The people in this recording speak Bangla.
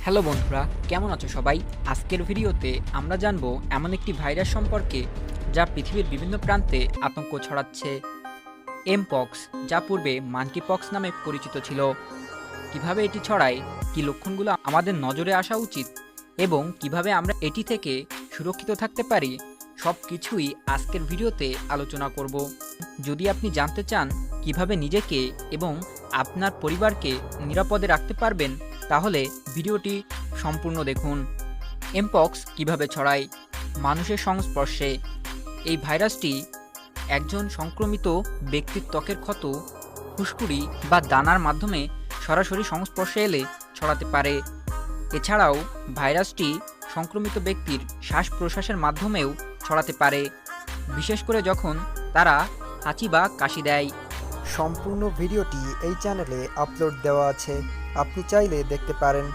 হ্যালো বন্ধুরা, কেমন আছো সবাই? আজকের ভিডিওতে আমরা জানবো এমন একটি ভাইরাস সম্পর্কে যা পৃথিবীর বিভিন্ন প্রান্তে আতঙ্ক ছড়াচ্ছে। এমপক্স, যা পূর্বে মাঙ্কিপক্স নামে পরিচিত ছিল। কিভাবে এটি ছড়ায়, কী লক্ষণগুলো আমাদের নজরে আসা উচিত এবং কিভাবে আমরা এটি থেকে সুরক্ষিত থাকতে পারি, সব কিছুই আজকের ভিডিওতে আলোচনা করব। যদি আপনি জানতে চান কিভাবে নিজেকে এবং আপনার পরিবারকে নিরাপদে রাখতে পারবেন, তাহলে ভিডিওটি সম্পূর্ণ দেখুন। এমপক্স কিভাবে ছড়ায়? মানুষের সংস্পর্শে। এই ভাইরাসটি একজন সংক্রমিত ব্যক্তির ত্বকের ক্ষত, ফুসকুড়ি বা দানার মাধ্যমে সরাসরি সংস্পর্শে এলে ছড়াতে পারে। এছাড়াও ভাইরাসটি সংক্রমিত ব্যক্তির শ্বাস প্রশ্বাসের মাধ্যমেও ছড়াতে পারে, বিশেষ করে যখন তারা হাঁচি বা কাশি দেয়। সম্পূর্ণ ভিডিওটি এই চ্যানেলে আপলোড দেওয়া আছে, আপনি চাইলে দেখতে পারেন।